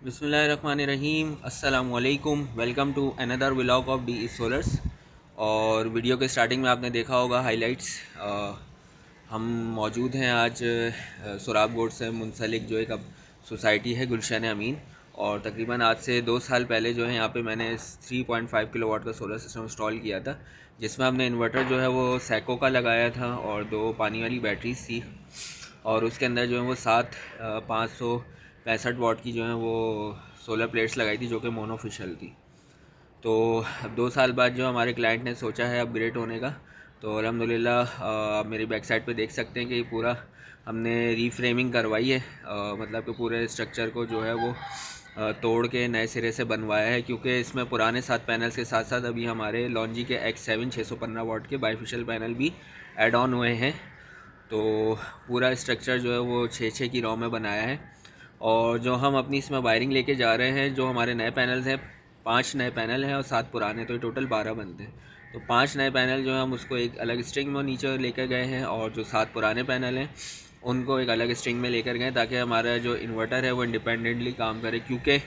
बिस्मिल्लाहिर्रहमानिर्रहीम अस्सलामुअलैकुम। Welcome to another vlog of the Solars. और वीडियो के स्टार्टिंग में आपने देखा होगा हाइलाइट्स। हम मौजूद हैं आज सुराब गोड से मुंसलिक जो एक अब सोसाइटी है गुलशन अमीन। और तकरीबन आज से 2 साल पहले जो है यहाँ पे मैंने 3.5 किलोवाट का सोलर सिस्टम इंस्टॉल किया था, जिसमें हमने इन्वर्टर जो है वो सैको का लगाया था और 2 पानी वाली बैटरीज थी। और उसके अंदर जो है वो 565 वाट की जो है वो सोलर प्लेट्स लगाई थी, जो कि मोनोफिशियल थी। तो अब 2 साल बाद जो हमारे क्लाइंट ने सोचा है अपग्रेड होने का, तो अल्हम्दुलिल्लाह आप मेरी बैक साइड पे देख सकते हैं कि पूरा हमने रीफ्रेमिंग करवाई है। मतलब कि पूरे स्ट्रक्चर को जो है वो तोड़ के नए सिरे से बनवाया है, क्योंकि इसमें पुराने 7 पैनल्स के साथ साथ अभी हमारे लॉन्जी के X7 615 वाट के बाईफिशियल पैनल भी ऐड ऑन हुए हैं। तो पूरा स्ट्रक्चर जो है वो 6-6 की रॉ में बनाया है। और जो हम अपनी इसमें वायरिंग लेके जा रहे हैं, जो हमारे नए पैनल्स हैं, 5 नए पैनल हैं और 7 पुराने, तो टोटल 12 बनते हैं। तो 5 नए पैनल जो है हम उसको एक अलग स्ट्रिंग में नीचे लेकर गए हैं, और जो 7 पुराने पैनल हैं उनको एक अलग स्ट्रिंग में लेकर गए, ताकि हमारा जो इन्वर्टर है वो इंडिपेंडेंटली काम करे। क्योंकि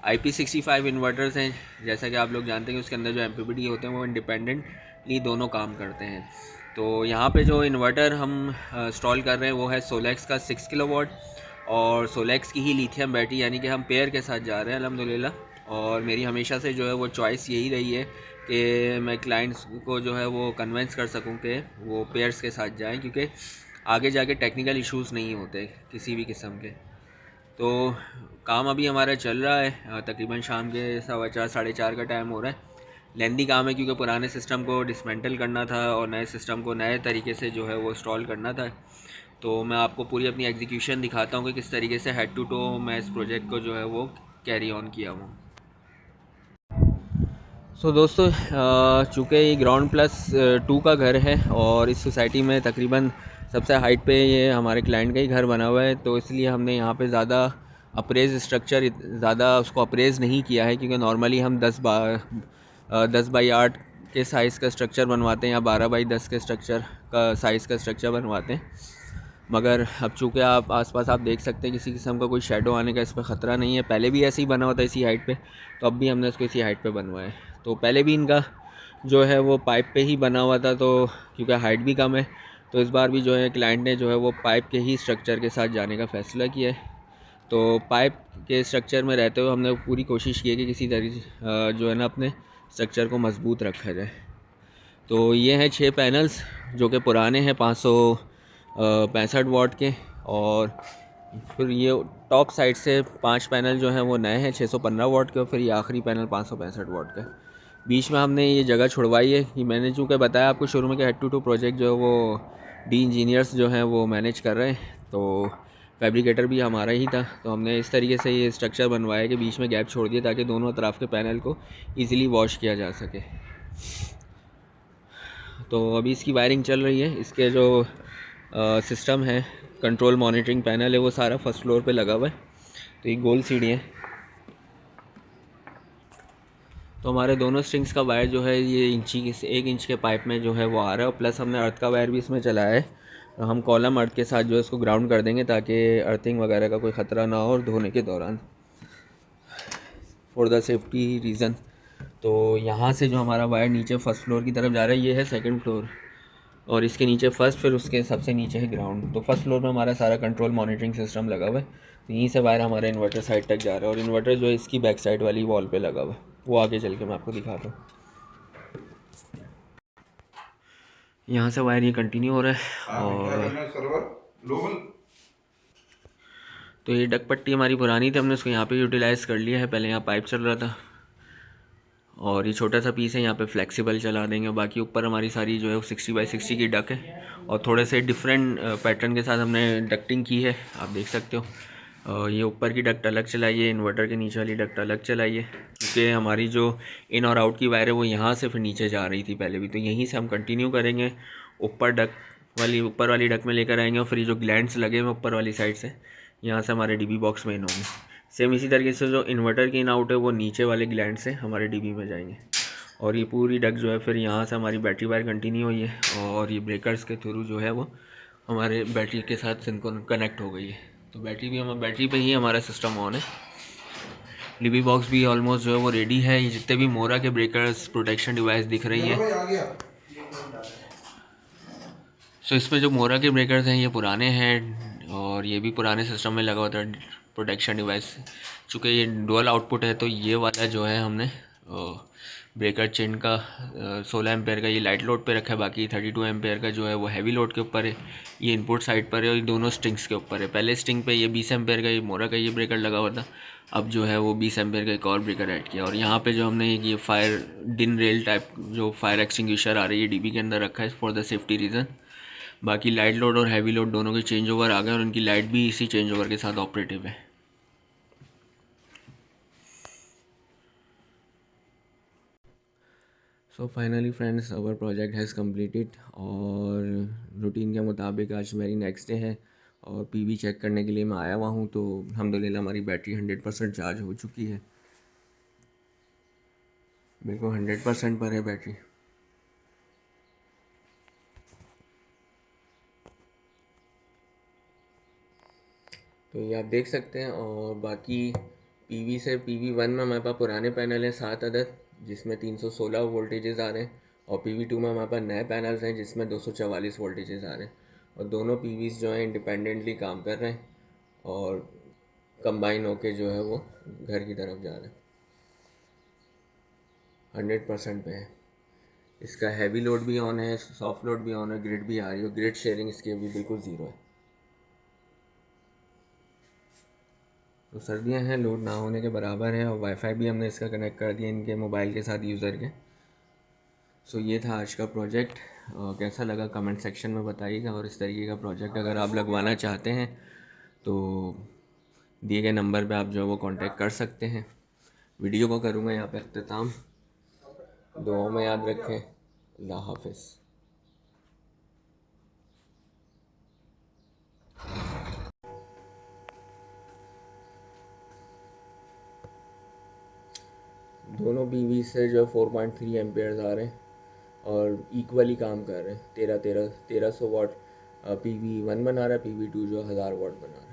IP65 इन्वर्टर्स हैं, जैसा कि आप लोग जानते हैं कि उसके अंदर जो MPPT होते हैं वो इंडिपेंडेंटली दोनों काम करते हैं। तो यहाँ पे जो इन्वर्टर हम इंस्टॉल कर रहे हैं वो है सोलेक्स का 6 किलोवाट, और सोलेक्स की ही लिथियम बैटरी, यानी कि हम पेयर के साथ जा रहे हैं अल्हम्दुलिल्लाह। और मेरी हमेशा से जो है वो चॉइस यही रही है कि मैं क्लाइंट्स को जो है वो कन्वेंस कर सकूं कि वो पेयर्स के साथ जाएं, क्योंकि आगे जाके टेक्निकल इश्यूज़ नहीं होते किसी भी किस्म के। तो काम अभी हमारा चल रहा है, तकरीबन शाम के 4:15 4:30 का टाइम हो रहा है। लेंदी काम है, क्योंकि पुराने सिस्टम को डिसमेंटल करना था और नए सिस्टम को नए तरीके से जो है वो इंस्टॉल करना था। तो मैं आपको पूरी अपनी एग्जीक्यूशन दिखाता हूँ कि किस तरीके से हेड टू टो मैं इस प्रोजेक्ट को जो है वो कैरी ऑन किया हूँ। सो दोस्तों, चूँकि ये ग्राउंड+2 का घर है और इस सोसाइटी में तकरीबन सबसे हाइट पे ये हमारे क्लाइंट का ही घर बना हुआ है, तो इसलिए हमने यहाँ पे ज़्यादा अप्रेज स्ट्रक्चर ज़्यादा उसको अप्रेज नहीं किया है। क्योंकि नॉर्मली हम 10 बाई 8 के साइज़ का स्ट्रक्चर बनवाते हैं या 12 बाई 10 के स्ट्रक्चर का साइज़ का स्ट्रक्चर बनवाते हैं। मगर अब चूँकि आप आसपास आप देख सकते हैं किसी किस्म का कोई शेडो आने का इस पर ख़तरा नहीं है। पहले भी ऐसे ही बना हुआ था इसी हाइट पे, तो अब भी हमने इसको इसी हाइट पे बनवाया है। तो पहले भी इनका जो है वो पाइप पे ही बना हुआ था, तो क्योंकि हाइट भी कम है, तो इस बार भी जो है क्लाइंट ने जो है वो पाइप के ही स्ट्रक्चर के साथ जाने का फ़ैसला किया है। तो पाइप के स्ट्रक्चर में रहते हुए हमने पूरी कोशिश की है कि किसी तरीके जो है ना अपने स्ट्रक्चर को मज़बूत रखा जाए। तो ये हैं 6 पैनल्स जो कि पुराने हैं 565 वाट के, और फिर ये टॉप साइड से 5 पैनल जो हैं वो नए हैं 615 वाट के, और फिर ये आखिरी पैनल 565 वाट का। बीच में हमने ये जगह छुड़वाई है कि मैंने चूँकि बताया आपको शुरू में कि हेड टू टू प्रोजेक्ट जो है वो डी इंजीनियर्स जो हैं वो मैनेज कर रहे हैं, तो फैब्रिकेटर भी हमारा ही था। तो हमने इस तरीके से ये स्ट्रक्चर बनवाया कि बीच में गैप छोड़ दिया, ताकि दोनों तरफ के पैनल को ईज़िली वॉश किया जा सके। तो अभी इसकी वायरिंग चल रही है। इसके जो सिस्टम है, कंट्रोल मॉनिटरिंग पैनल है, वो सारा फर्स्ट फ्लोर पे लगा हुआ है। तो ये गोल सीढ़ी है। तो हमारे दोनों स्ट्रिंग्स का वायर जो है ये 1 इंच के पाइप में जो है वो आ रहा है, और प्लस हमने अर्थ का वायर भी इसमें चलाया है। तो हम कॉलम अर्थ के साथ जो है इसको ग्राउंड कर देंगे, ताकि अर्थिंग वगैरह का कोई ख़तरा ना हो और धोने के दौरान, फॉर द सेफ्टी रीज़न। तो यहाँ से जो हमारा वायर नीचे फर्स्ट फ्लोर की तरफ जा रहा है, ये है सेकंड फ्लोर, और इसके नीचे फर्स्ट, फिर उसके सबसे नीचे है ग्राउंड। तो फर्स्ट फ्लोर में हमारा सारा कंट्रोल मॉनिटरिंग सिस्टम लगा हुआ है। तो यहीं से वायर हमारा इन्वर्टर साइड तक जा रहा है, और इन्वर्टर जो है इसकी बैक साइड वाली वॉल पे लगा हुआ है, वो आगे चल के मैं आपको दिखाता हूँ। यहाँ से वायर ये कंटिन्यू हो रहा है। और तो ये डक पट्टी हमारी पुरानी थी, हमने उसको यहाँ पे यूटिलाइज़ कर लिया है। पहले यहाँ पाइप चल रहा था, और ये छोटा सा पीस है, यहाँ पे फ्लेक्सिबल चला देंगे। बाकी ऊपर हमारी सारी जो है वो 60 बाई 60 की डक है, और थोड़े से डिफरेंट पैटर्न के साथ हमने डक्टिंग की है, आप देख सकते हो। ये ऊपर की डक्ट अलग चलाइए, इन्वर्टर के नीचे वाली डक्ट अलग चलाइए, क्योंकि हमारी जो इन और आउट की वायर है वो यहाँ से फिर नीचे जा रही थी पहले भी, तो यहीं से हम कंटिन्यू करेंगे। ऊपर वाली डक में लेकर आएंगे, और फिर जो ग्लैंड्स लगे हुए ऊपर वाली साइड से, यहाँ से हमारे डीबी बॉक्स में इन होंगे। सेम इसी तरीके से जो इन्वर्टर की इन आउट है वो नीचे वाले ग्लैंड से हमारे डीबी में जाएंगे। और ये पूरी डक जो है फिर यहाँ से हमारी बैटरी वायर कंटिन्यू हुई है, और ये ब्रेकर्स के थ्रू जो है वो हमारे बैटरी के साथ कनेक्ट हो गई है। तो बैटरी पे ही हमारा सिस्टम ऑन है। डीबी बॉक्स भी ऑलमोस्ट जो है वो रेडी है। ये जितने भी मोरा के ब्रेकर्स प्रोटेक्शन डिवाइस दिख रही हैं, सो इसमें जो मोरा के ब्रेकर्स हैं ये पुराने हैं और ये भी पुराने सिस्टम में लगा होता है प्रोटेक्शन डिवाइस। चूँकि ये डुअल आउटपुट है तो ये वाला जो है हमने ब्रेकर चिन का 16 एम्पेयर का ये लाइट लोड पे रखा है, बाकी 32 एम्पेयर का जो है वो हैवी लोड के ऊपर है। ये इनपुट साइड पर है और ये दोनों स्ट्रिंग्स के ऊपर है। पहले स्ट्रिंग पे ये 20 एम्पेयर का ये मोरा का ये ब्रेकर लगा हुआ था, अब जो है वो 20 एम्पेयर का एक और ब्रेकर ऐड किया। और यहाँ पे जो हमने ये फायर डिन रेल टाइप जो फायर एक्सटिंग्विशर आ रही है डीबी के अंदर रखा है फॉर द सेफ्टी रीज़न। बाकी लाइट लोड और हैवी लोड दोनों के चेंज ओवर आ गए और उनकी लाइट भी इसी चेंज ओवर के साथ ऑपरेटिव है। So finally friends, our project has completed और रूटीन के मुताबिक आज मेरी नेक्स्ट डे है और पीवी चेक करने के लिए मैं आया हुआ हूँ। तो अल्हम्दुलिल्लाह हमारी बैटरी 100% चार्ज हो चुकी है, बिल्कुल 100% पर है बैटरी। तो ये आप देख सकते हैं। और बाकी पीवी से PV1 में हमारे पास पुराने पैनल हैं 7 अदद, जिसमें 316 वोल्टेजेस आ रहे हैं, और PV2 में हमारे पास नए पैनल्स हैं जिसमें 244 वोल्टेजेस आ रहे हैं। और दोनों पीवीज जो हैं इंडिपेंडेंटली काम कर रहे हैं और कंबाइन होके जो है वो घर की तरफ जा रहे हैं। 100% पे है। इसका हैवी लोड भी ऑन है, सॉफ्ट लोड भी ऑन है, ग्रिड भी आ रही है। ग्रिड शेयरिंग इसकी अभी बिल्कुल ज़ीरो है। तो सर्दियां हैं, लोड ना होने के बराबर है और वाईफाई भी हमने इसका कनेक्ट कर दिया इनके मोबाइल के साथ यूज़र के। सो ये था आज का प्रोजेक्ट। कैसा लगा कमेंट सेक्शन में बताइएगा। और इस तरीके का प्रोजेक्ट अगर आप लगवाना चाहते हैं तो दिए गए नंबर पे आप जो है वो कांटेक्ट कर सकते हैं। वीडियो को करूँगा यहाँ पे अख्ताम। दुआओं में याद रखें। अल्लाह हाफिज़। दोनों पीवी से जो 4.3 एम्पेयर्स आ रहे हैं और इक्वली काम कर रहे हैं। 1300 वाट PV1 बना रहा है, PV2 जो 1000 वाट बना रहा है।